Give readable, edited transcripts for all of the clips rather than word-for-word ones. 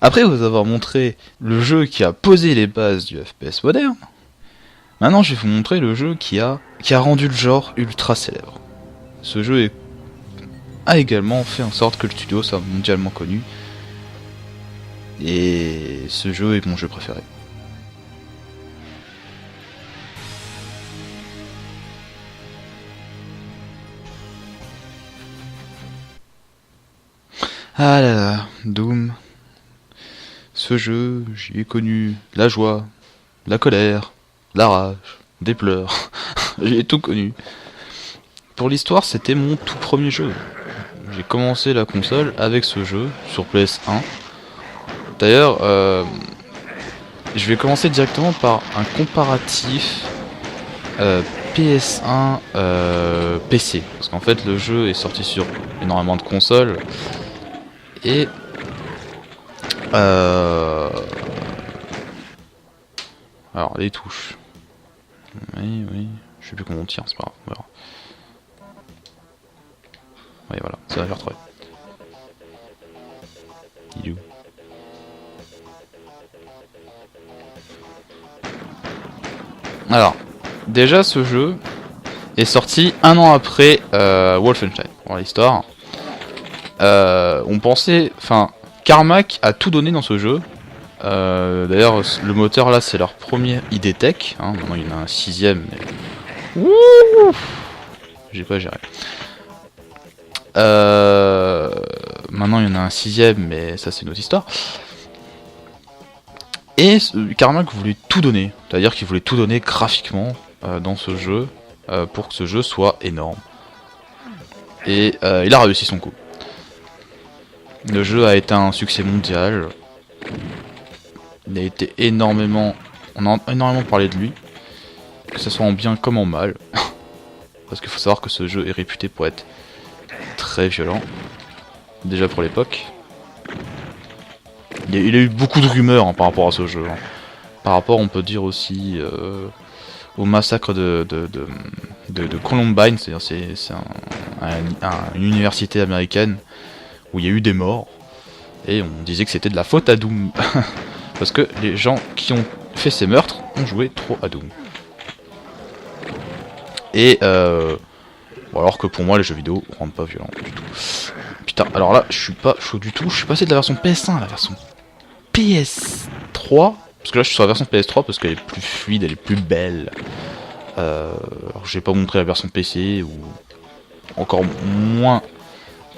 Après vous avoir montré le jeu qui a posé les bases du FPS moderne, maintenant je vais vous montrer le jeu qui a rendu le genre ultra célèbre. Ce jeu a également fait en sorte que le studio soit mondialement connu. Et ce jeu est mon jeu préféré. Ah là là, Doom. Ce jeu, j'y ai connu la joie, la colère, la rage, des pleurs. J'ai tout connu. Pour l'histoire, c'était mon tout premier jeu. J'ai commencé la console avec ce jeu sur PS1. D'ailleurs, je vais commencer directement par un comparatif PS1 PC. Parce qu'en fait, le jeu est sorti sur énormément de consoles. Et alors les touches. Oui, je sais plus comment on tire, c'est pas grave. Voilà. Oui, voilà, ça va faire retrouver. Il est où? Alors, déjà ce jeu est sorti un an après Wolfenstein, pour l'histoire. On pensait, enfin, Carmack a tout donné dans ce jeu. D'ailleurs, le moteur là, c'est leur premier ID Tech. Hein. Maintenant, il y en a un sixième. Mais... Ouh, j'ai pas géré. Maintenant, il y en a un sixième, mais ça, c'est une autre histoire. Et Carmack voulait tout donner. C'est-à-dire qu'il voulait tout donner graphiquement dans ce jeu pour que ce jeu soit énorme. Et il a réussi son coup. Le jeu a été un succès mondial. Il a été énormément... On a énormément parlé de lui. Que ce soit en bien comme en mal. Parce qu'il faut savoir que ce jeu est réputé pour être très violent. Déjà pour l'époque. Il a eu beaucoup de rumeurs hein, par rapport à ce jeu. Hein. Par rapport, on peut dire aussi au massacre de Columbine. C'est-à-dire c'est une université américaine où il y a eu des morts. Et on disait que c'était de la faute à Doom. Parce que les gens qui ont fait ces meurtres ont joué trop à Doom. Et alors que pour moi les jeux vidéo rendent pas violents du tout. Putain, alors là je suis pas chaud du tout. Je suis passé de la version PS1 à la version PS3. Parce que là je suis sur la version PS3 parce qu'elle est plus fluide, elle est plus belle. Alors j'ai pas montré la version PC ou encore moins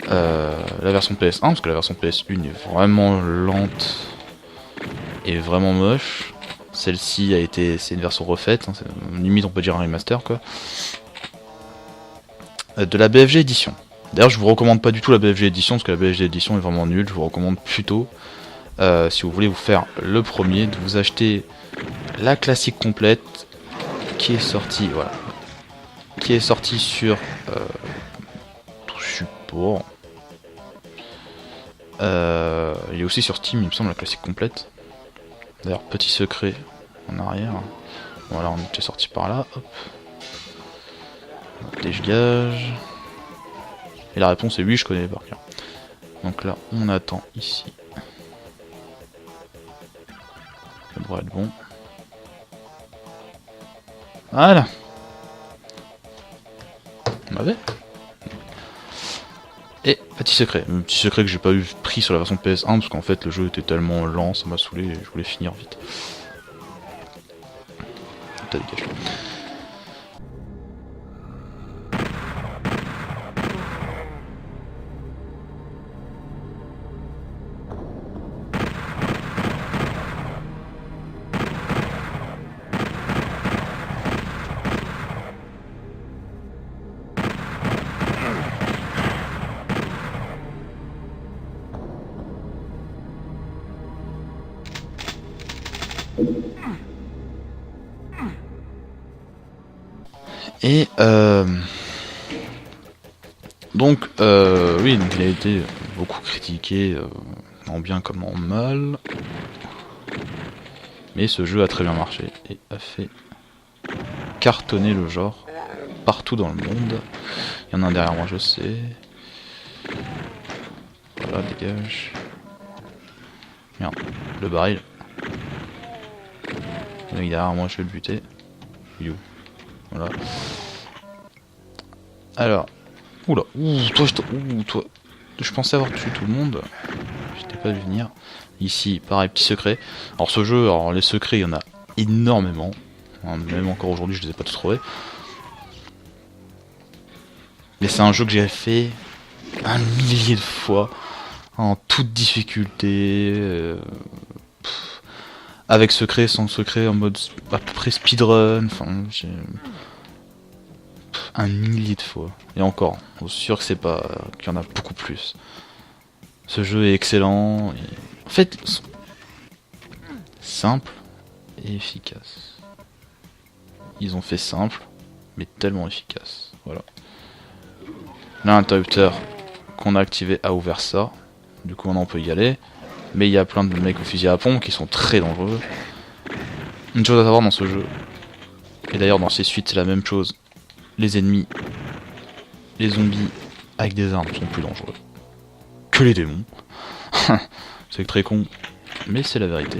la version PS1 parce que la version PS1 est vraiment lente et vraiment moche. Celle-ci a été, c'est une version refaite, hein, limite on peut dire un remaster quoi. De la BFG édition. D'ailleurs je vous recommande pas du tout la BFG édition parce que la BFG édition est vraiment nulle. Je vous recommande plutôt, si vous voulez vous faire le premier, de vous acheter la classique complète qui est sortie, voilà, qui est sortie sur tout support. Il est aussi sur Steam, il me semble, la classique complète. D'ailleurs, petit secret en arrière. Voilà, on était sorti par là. Hop. Dégage. Et la réponse est oui, je connais par cœur. Donc là, on attend ici. Ça devrait être bon. Voilà. On avait. Et petit secret. Un petit secret que j'ai pas eu pris sur la version PS1 parce qu'en fait le jeu était tellement lent, ça m'a saoulé et je voulais finir vite. T'as dégagé. Et donc oui, donc il a été beaucoup critiqué en bien comme en mal, mais ce jeu a très bien marché et a fait cartonner le genre partout dans le monde. Il y en a un derrière moi, je sais. Voilà, dégage. Merde, le baril. Le mec derrière moi, je vais le buter. You. Voilà. Alors. Oula. Toi. Je pensais avoir tué tout le monde. Je t'ai pas vu venir. Ici, pareil, petit secret. Alors ce jeu, alors les secrets, il y en a énormément. Même encore aujourd'hui, je les ai pas tous trouvés. Mais c'est un jeu que j'ai fait un millier de fois. En toute difficulté. Avec secret, sans secret, en mode à peu près speedrun. Enfin, j'ai... un millier de fois. Et encore, je suis sûr que c'est pas... qu'il y en a beaucoup plus. Ce jeu est excellent. Et... en fait, simple et efficace. Ils ont fait simple, mais tellement efficace. Voilà. Là, l'interrupteur qu'on a activé a ouvert ça. Du coup, maintenant on peut y aller. Mais il y a plein de mecs au fusil à pompe qui sont très dangereux. Une chose à savoir dans ce jeu, et d'ailleurs dans ces suites c'est la même chose. Les ennemis, les zombies avec des armes sont plus dangereux que les démons. C'est très con, mais c'est la vérité.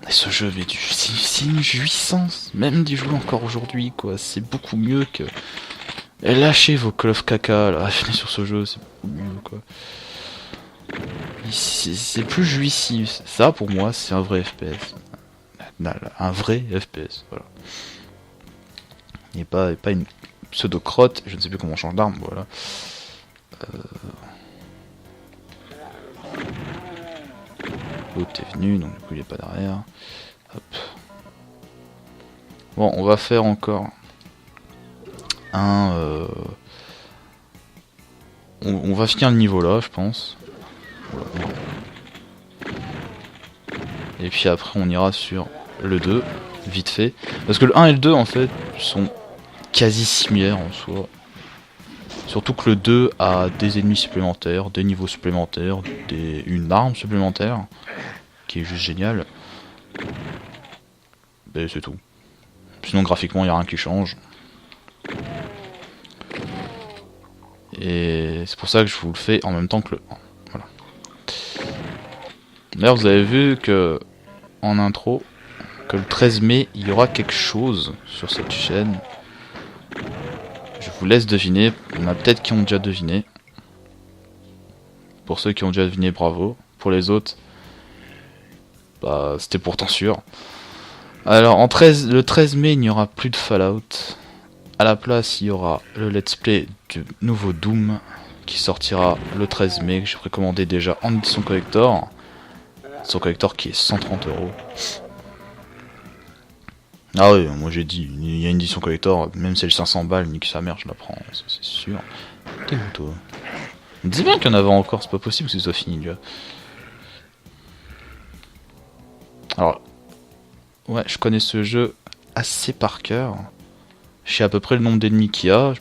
Et ce jeu, mais c'est une jouissance, même d'y jouer encore aujourd'hui, quoi. C'est beaucoup mieux que... lâchez vos Call of caca, là, venez sur ce jeu, c'est beaucoup mieux, quoi. C'est plus jouissif. Ça, pour moi, c'est un vrai FPS. Un vrai FPS, voilà. Et pas une pseudo-crotte, je ne sais plus comment on change d'arme, voilà. L'autre est venu, donc du coup il est pas derrière. Hop. Bon, on va faire encore un... on va finir le niveau là, je pense. Voilà. Et puis après on ira sur le 2, vite fait. Parce que le 1 et le 2 en fait sont quasi similaires en soi. Surtout que le 2 a des ennemis supplémentaires, des niveaux supplémentaires, une arme supplémentaire, qui est juste géniale. Et c'est tout. Sinon graphiquement il n'y a rien qui change. Et c'est pour ça que je vous le fais en même temps que le 1. Voilà. D'ailleurs vous avez vu que en intro, que le 13 mai il y aura quelque chose sur cette chaîne. Je vous laisse deviner, il y en a peut-être qui ont déjà deviné. Pour ceux qui ont déjà deviné, bravo. Pour les autres, bah c'était pourtant sûr. Alors le 13 mai il n'y aura plus de Fallout. À la place il y aura le let's play du nouveau Doom qui sortira le 13 mai, que j'ai précommandé déjà en édition collector. Son collector qui est 130 €. Ah oui, moi j'ai dit, il y a une édition collector, même celle 500 balles, nique sa mère, je la prends, c'est sûr. T'es où toi? Dis bien qu'il y en avait encore, c'est pas possible que ce soit fini déjà. Alors, ouais, je connais ce jeu assez par cœur. Je sais à peu près le nombre d'ennemis qu'il y a.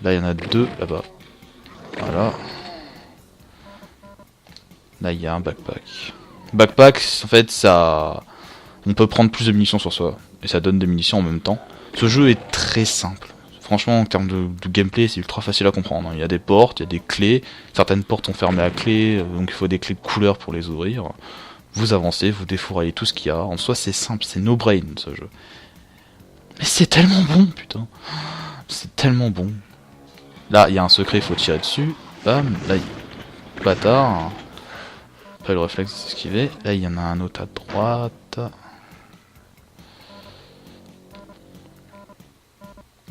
Là il y en a 2 là-bas. Voilà. Là il y a un backpack. Backpack, en fait ça... on peut prendre plus de munitions sur soi. Et ça donne des munitions en même temps. Ce jeu est très simple. Franchement en termes de gameplay c'est ultra facile à comprendre. Il y a des portes, il y a des clés. Certaines portes sont fermées à clé. Donc il faut des clés de couleur pour les ouvrir. Vous avancez, vous défouraillez tout ce qu'il y a. En soi c'est simple, c'est no brain ce jeu. Mais c'est tellement bon putain. C'est tellement bon. Là il y a un secret, il faut tirer dessus. Bam, là il... bâtard. Après le réflexe d'esquiver. Là il y en a un autre à droite.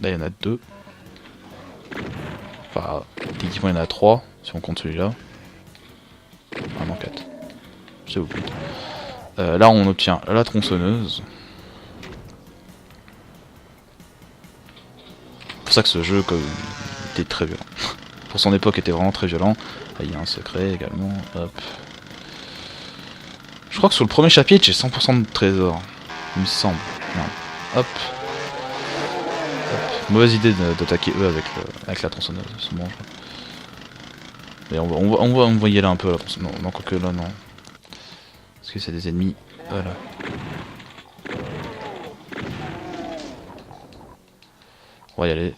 Là il y en a 2. Enfin, techniquement il y en a 3 si on compte celui-là. Ah non, 4. J'ai oublié. Là on obtient la tronçonneuse. C'est pour ça que ce jeu était très violent. Pour son époque était vraiment très violent. Là il y a un secret également. Hop. Je crois que sur le premier chapitre j'ai 100% de trésors. Il me semble. Non. Hop. Mauvaise idée d'attaquer eux avec la tronçonneuse, c'est bon. Mais on va y aller un peu là. Non, quoique là, non. Parce que c'est des ennemis. Voilà. On va y aller.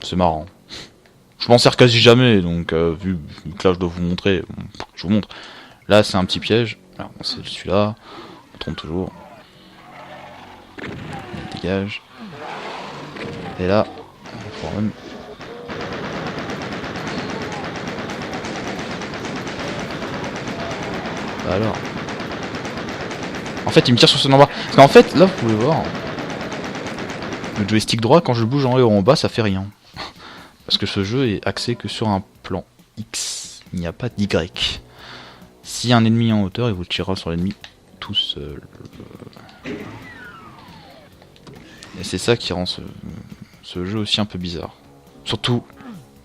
C'est marrant. Je m'en sers quasi jamais, donc vu que là je dois vous montrer, je vous montre. Là c'est un petit piège. Alors c'est celui-là. On trompe toujours. Il dégage. Et là, on faut même... Bah alors. En fait il me tire sur son en bas. Parce qu'en fait là vous pouvez voir. Le joystick droit quand je bouge en haut ou en bas ça fait rien. Parce que ce jeu est axé que sur un plan X. Il n'y a pas d'Y. S'il y a un ennemi en hauteur, il vous tirera sur l'ennemi tout seul. Et c'est ça qui rend ce jeu aussi un peu bizarre. Surtout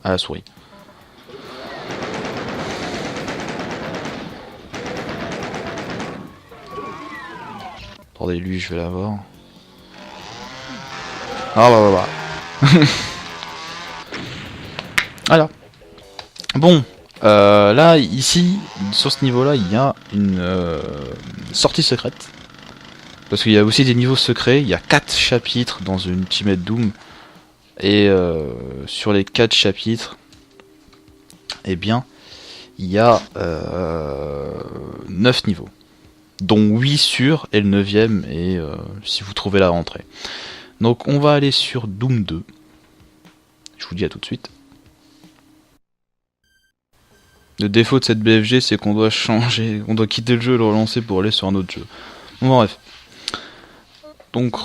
à la souris. Attendez, lui, je vais l'avoir. Ah bah. Voilà. Bon, là, ici, sur ce niveau-là, il y a une sortie secrète. Parce qu'il y a aussi des niveaux secrets. Il y a 4 chapitres dans une Ultimate Doom. Et sur les 4 chapitres, eh bien, il y a 9 niveaux. Dont 8 sûrs et le 9ème, et si vous trouvez la rentrée. Donc, on va aller sur Doom 2. Je vous dis à tout de suite. Le défaut de cette BFG, c'est qu'on doit changer, on doit quitter le jeu et le relancer pour aller sur un autre jeu. Bon, bref. Donc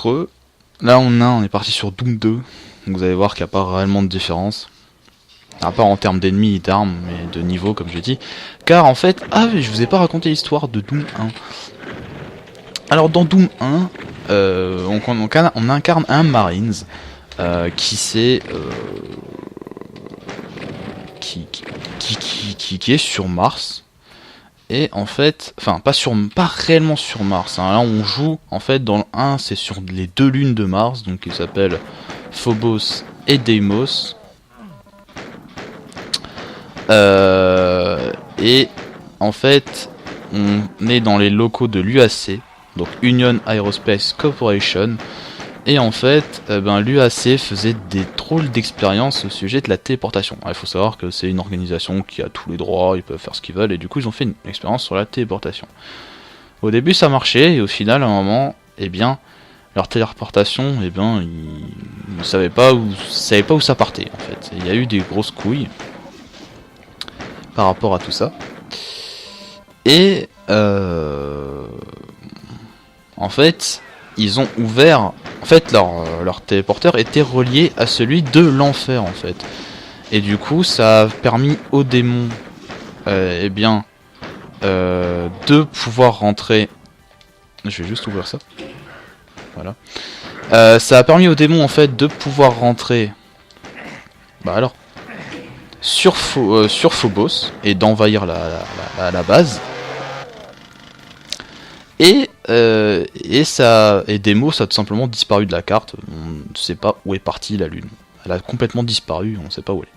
là on est parti sur Doom 2. Donc vous allez voir qu'il n'y a pas réellement de différence. À part en termes d'ennemis et d'armes, mais de niveau comme je dit. Car en fait, je vous ai pas raconté l'histoire de Doom 1. Alors dans Doom 1, on incarne un Marines qui est sur Mars. Et en fait, enfin pas réellement sur Mars, hein. Là on joue, en fait dans le 1 c'est sur les 2 lunes de Mars, donc ils s'appellent Phobos et Deimos. Et en fait on est dans les locaux de l'UAC, donc Union Aerospace Corporation. Et en fait, l'UAC faisait des drôles d'expériences au sujet de la téléportation. Il faut savoir que c'est une organisation qui a tous les droits, ils peuvent faire ce qu'ils veulent, et du coup ils ont fait une expérience sur la téléportation. Au début ça marchait, et au final, à un moment, leur téléportation, ils ne savaient pas où ça partait, en fait. Il y a eu des grosses couilles par rapport à tout ça. Et en fait, ils ont ouvert... En fait, leur téléporteur était relié à celui de l'enfer, en fait. Et du coup, ça a permis aux démons, de pouvoir rentrer... Je vais juste ouvrir ça. Voilà. Ça a permis aux démons, en fait, de pouvoir rentrer... sur Phobos, et d'envahir la base. Et Deimos a tout simplement disparu de la carte. On ne sait pas où est partie la lune. Elle a complètement disparu, on ne sait pas où elle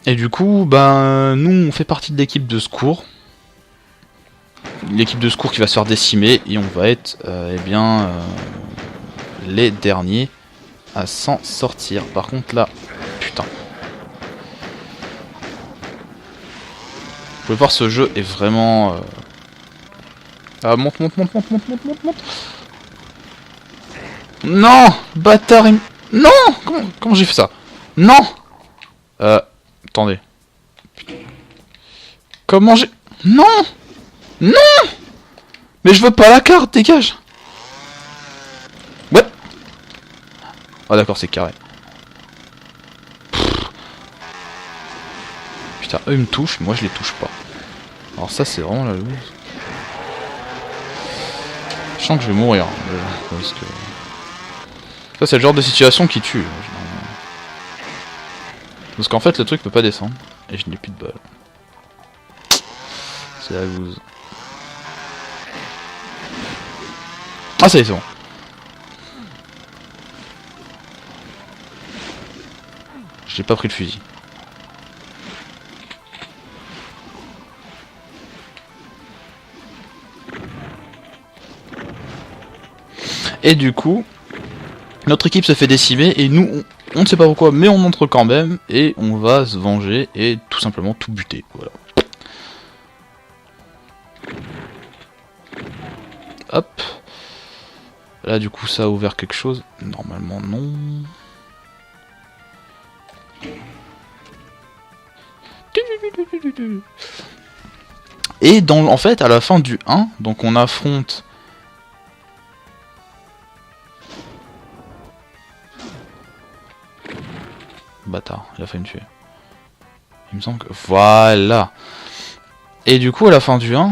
est. Et du coup, nous on fait partie de l'équipe de secours. L'équipe de secours qui va se faire décimer, et on va être les derniers à s'en sortir. Par contre là, putain. Vous pouvez voir, ce jeu est vraiment... monte. Non, bâtard. Non, comment j'ai fait ça? Non. Attendez. Comment j'ai... Non. Mais je veux pas la carte, dégage. Ouais. Ah d'accord, c'est carré. Putain, eux ils me touchent, moi je les touche pas. Alors ça c'est vraiment la loose. Je sens que je vais mourir. Parce que... Ça c'est le genre de situation qui tue. Parce qu'en fait le truc peut pas descendre. Et je n'ai plus de balles. C'est la loose. Ah ça y est, c'est bon. J'ai pas pris le fusil. Et du coup, notre équipe se fait décimer et nous, on ne sait pas pourquoi, mais on entre quand même et on va se venger et tout simplement tout buter. Voilà. Hop. Là du coup ça a ouvert quelque chose. Normalement non. Et en fait à la fin du 1, donc on affronte... Bâtard, il a failli me tuer. Il me semble que... Voilà. Et du coup à la fin du 1...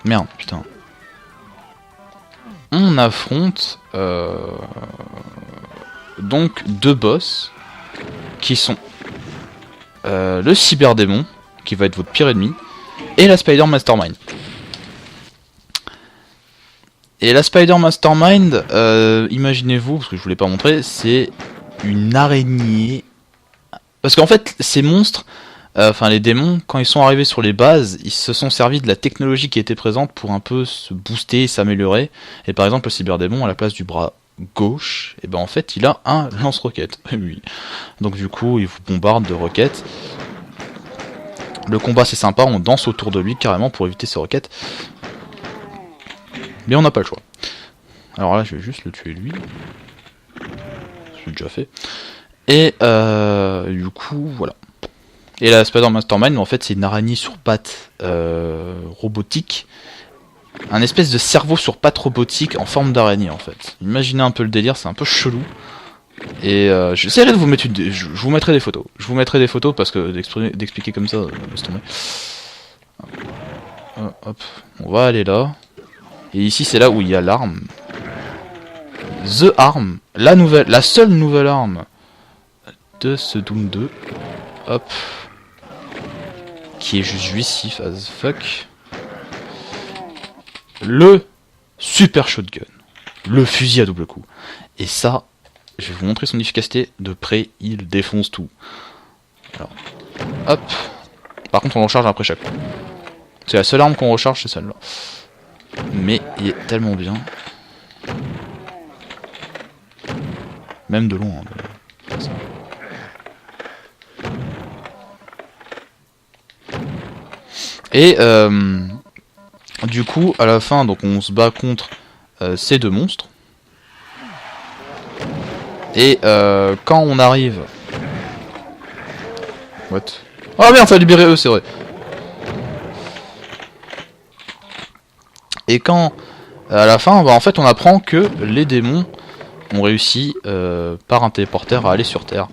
Merde, putain. On affronte... donc deux boss qui sont le cyberdémon, qui va être votre pire ennemi, et la Spider Mastermind. Et la Spider Mastermind, imaginez-vous, parce que je voulais pas montrer, c'est une araignée. Parce qu'en fait, ces monstres, enfin les démons, quand ils sont arrivés sur les bases, ils se sont servis de la technologie qui était présente pour un peu se booster et s'améliorer. Et par exemple, le cyberdémon, à la place du bras gauche, et ben en fait, il a un lance-roquette. Oui. Donc du coup, il vous bombarde de roquettes. Le combat c'est sympa, on danse autour de lui carrément pour éviter ses roquettes. Mais on n'a pas le choix. Alors là je vais juste le tuer lui. C'est déjà fait. Et du coup voilà. Et la Spider Mastermind en fait c'est une araignée sur pattes robotique. Un espèce de cerveau sur pattes robotique en forme d'araignée en fait. Imaginez un peu le délire, c'est un peu chelou. Et j'essaierai de vous mettre je vous mettrai des photos. Je vous mettrai des photos parce que d'expliquer comme ça, laisse tomber. Hop, on va aller là. Et ici c'est là où il y a l'arme. The Arm, la seule nouvelle arme de ce Doom 2. Hop. Qui est juste jouissif as fuck. Le super shotgun. Le fusil à double coup. Et ça, je vais vous montrer son efficacité de près, il défonce tout. Alors, hop. Par contre on le recharge après chaque coup. C'est la seule arme qu'on recharge, c'est celle-là. Mais il est tellement bien. Même de loin. Et du coup, à la fin, donc on se bat contre ces deux monstres. Et quand on arrive... What? Ah merde, ça a libéré eux, c'est vrai. Et quand, à la fin, bah, en fait, on apprend que les démons ont réussi par un téléporteur à aller sur Terre.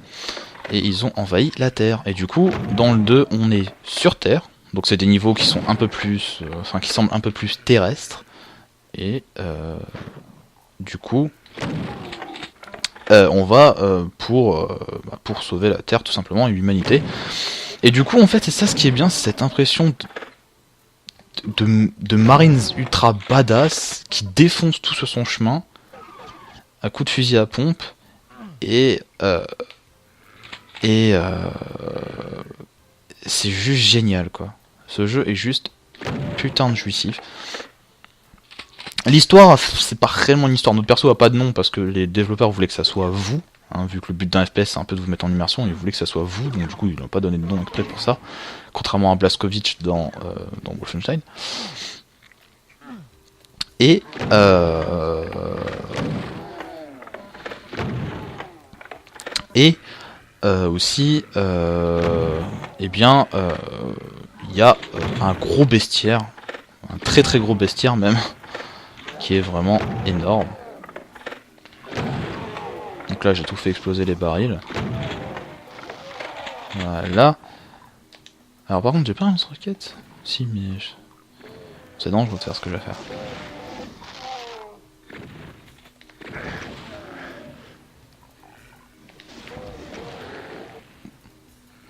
Et ils ont envahi la Terre. Et du coup, dans le 2, on est sur Terre. Donc c'est des niveaux qui sont un peu plus... Enfin, qui semblent un peu plus terrestres. Et du coup... on va pour sauver la Terre tout simplement et l'humanité. Et du coup en fait c'est ça ce qui est bien, c'est cette impression de Marines ultra badass qui défonce tout sur son chemin à coup de fusil à pompe et c'est juste génial quoi. Ce jeu est juste putain de jouissif. L'histoire, c'est pas réellement une histoire. Notre perso a pas de nom parce que les développeurs voulaient que ça soit vous. Hein, vu que le but d'un FPS c'est un peu de vous mettre en immersion, ils voulaient que ça soit vous, donc du coup ils n'ont pas donné de nom exprès pour ça. Contrairement à Blazkowicz dans Wolfenstein. Et aussi, eh bien, il y a un gros bestiaire, un très très gros bestiaire même, qui est vraiment énorme. Donc là j'ai tout fait exploser les barils. Voilà. Alors par contre j'ai pas un lance-roquette. Si mais... C'est dangereux de faire ce que je vais faire.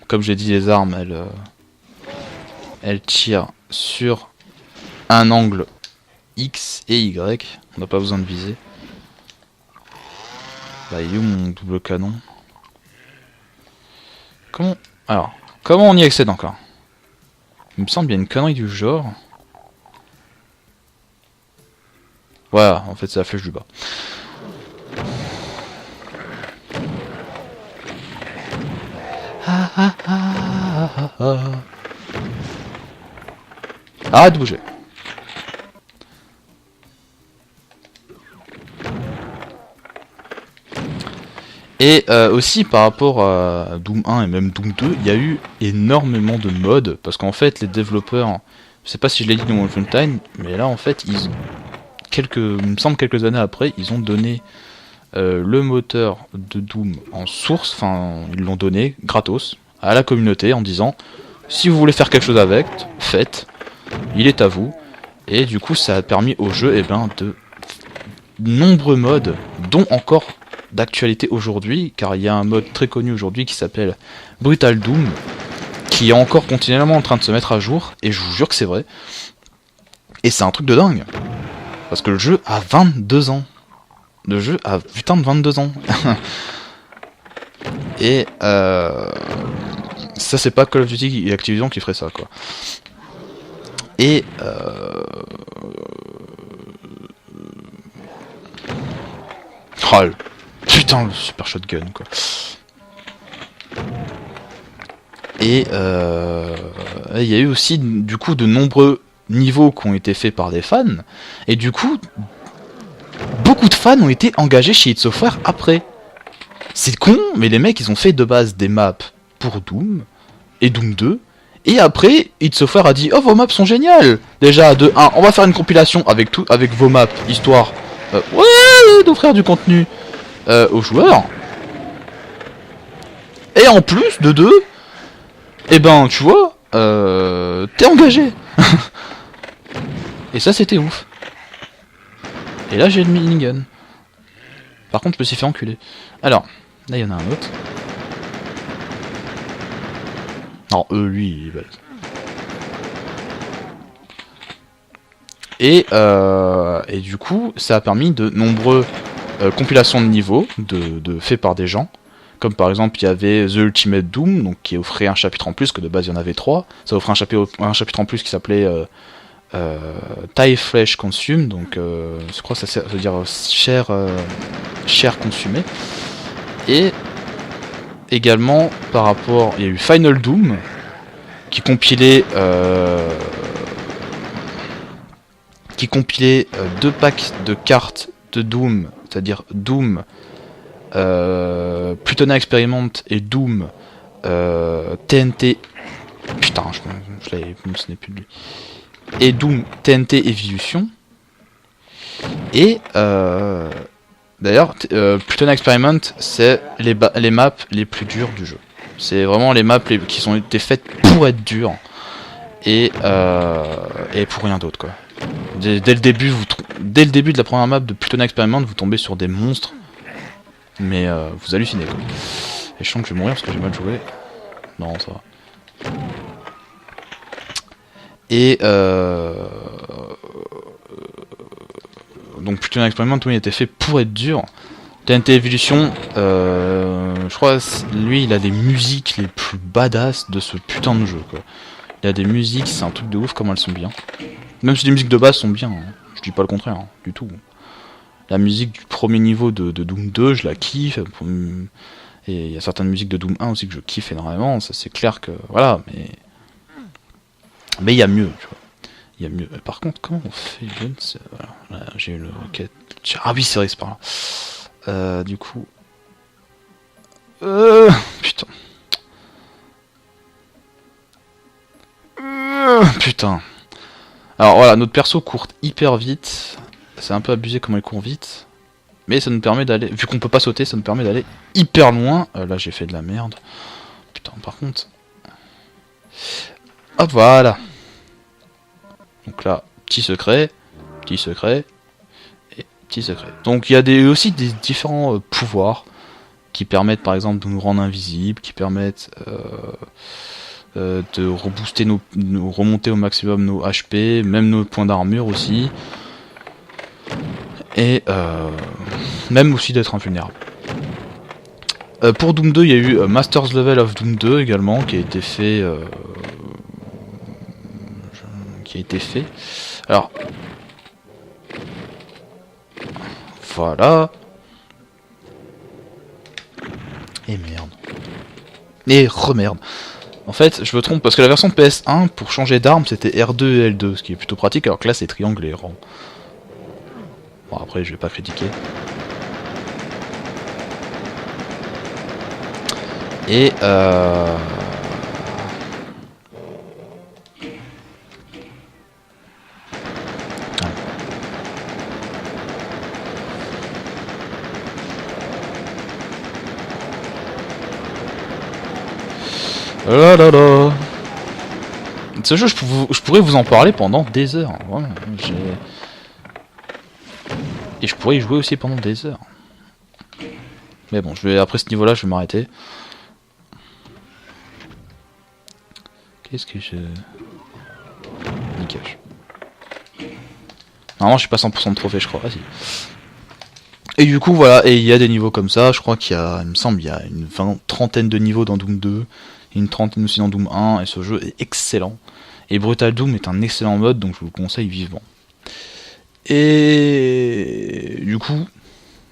comme j'ai dit, les armes, elles tirent sur un angle X et Y. On n'a pas besoin de viser. Bah, il est où mon double canon? Comment on y accède encore? Il me semble qu'il y a une connerie du genre. Voilà, en fait c'est la flèche du bas. Arrête de bouger. Et aussi par rapport à Doom 1 et même Doom 2, il y a eu énormément de mods, parce qu'en fait les développeurs, je sais pas si je l'ai dit dans Wolfenstein, mais là en fait il me semble quelques années après, ils ont donné le moteur de Doom en source, enfin ils l'ont donné gratos à la communauté en disant si vous voulez faire quelque chose avec, faites, il est à vous. Et du coup ça a permis au jeu de nombreux mods, dont encore d'actualité aujourd'hui, car il y a un mode très connu aujourd'hui qui s'appelle Brutal Doom, qui est encore continuellement en train de se mettre à jour, et je vous jure que c'est vrai. Et c'est un truc de dingue, parce que le jeu a 22 ans. Le jeu a putain de 22 ans. Et ça c'est pas Call of Duty et Activision qui ferait ça, quoi. Et oh, putain, le super shotgun, quoi. Et il y a eu aussi du coup de nombreux niveaux qui ont été faits par des fans, et du coup beaucoup de fans ont été engagés chez id Software après. C'est con, mais les mecs ils ont fait de base des maps pour Doom et Doom 2, et après id Software a dit oh vos maps sont géniales. Déjà de 1, on va faire une compilation avec vos maps, histoire d'offrir du contenu aux joueurs. Et en plus de 2, tu vois, t'es engagé. Et ça c'était ouf. Et là j'ai le minigun. Par contre je me suis fait enculer. Alors, là il y en a un autre. Non, lui il est balèze. Et du coup, ça a permis de nombreux compilations de niveaux faits par des gens. Comme par exemple, il y avait The Ultimate Doom, donc qui offrait un chapitre en plus, que de base il y en avait 3. Ça offrait un chapitre en plus qui s'appelait Tie Flesh Consume, donc je crois que ça veut dire chair consumée. Et également, par rapport, il y a eu Final Doom, qui compilait 2 packs de cartes de Doom, c'est-à-dire Doom Plutona Experiment et Doom TNT. Putain, je l'avais, ce n'est plus de lui. Et Doom TNT Evolution. Et d'ailleurs, Plutona Experiment, c'est les maps les plus dures du jeu. C'est vraiment les maps qui ont été faites pour être dures. Et pour rien d'autre, quoi. Dès le début de la première map de Plutona Experiment, vous tombez sur des monstres. Mais vous hallucinez, quoi. Et je sens que je vais mourir parce que j'ai mal joué. Non, ça va. Et donc Plutona Experiment, oui, il était fait pour être dur. TNT Evolution, je crois, lui, il a des musiques les plus badass de ce putain de jeu, quoi. Il a des musiques, c'est un truc de ouf comment elles sont bien. Même si les musiques de base sont bien, hein. Je dis pas le contraire, hein, du tout. La musique du premier niveau de Doom 2, je la kiffe. Et il y a certaines musiques de Doom 1 aussi que je kiffe énormément, ça c'est clair que... Voilà, mais il y a mieux, tu vois. Il y a mieux. Par contre, comment on fait? Voilà, là, j'ai une requête. Ah oui, c'est vrai, c'est par là. Du coup... Putain. Putain. Alors voilà, notre perso court hyper vite. C'est un peu abusé comment il court vite. Mais ça nous permet d'aller... Vu qu'on peut pas sauter, ça nous permet d'aller hyper loin. Là, j'ai fait de la merde. Putain, par contre... Hop, voilà. Donc là, petit secret, et petit secret. Donc il y a aussi des différents pouvoirs qui permettent par exemple de nous rendre invisibles, qui permettent de rebooster remonter au maximum nos HP, même nos points d'armure aussi, et même aussi d'être invulnérable. Pour Doom 2, il y a eu Master's Level of Doom 2 également, qui a été fait. Alors, voilà. Et merde. Et remerde. En fait, je me trompe parce que la version PS1, pour changer d'arme, c'était R2 et L2, ce qui est plutôt pratique, alors que là c'est triangle et rang. Bon, après, je vais pas critiquer. Et là là là. Ce jeu, je pourrais vous en parler pendant des heures. Ouais, et je pourrais y jouer aussi pendant des heures. Mais bon, après ce niveau-là, je vais m'arrêter. Qu'est-ce que je... Nickel. Normalement, je suis pas 100% de trophée, je crois. Ah, si. Et du coup, voilà, et il y a des niveaux comme ça. Je crois qu'il y a, il me semble, il y a une trentaine de niveaux dans Doom 2, et une trentaine aussi dans Doom 1, et ce jeu est excellent. Et Brutal Doom est un excellent mode, donc je vous le conseille vivement. Et du coup,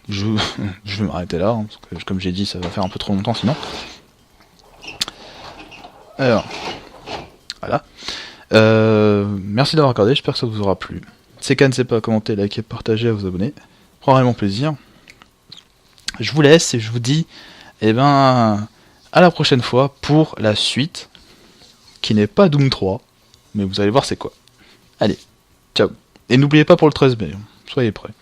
je vais m'arrêter là, hein, parce que comme j'ai dit, ça va faire un peu trop longtemps sinon. Alors, voilà. Merci d'avoir regardé, j'espère que ça vous aura plu. C'est qu'à n'hésitez pas à commenter, liker, partager, à vous abonner. Prends vraiment plaisir. Je vous laisse et je vous dis, eh ben, à la prochaine fois pour la suite, qui n'est pas Doom 3, mais vous allez voir c'est quoi. Allez, ciao. Et n'oubliez pas pour le 13 mai, soyez prêts.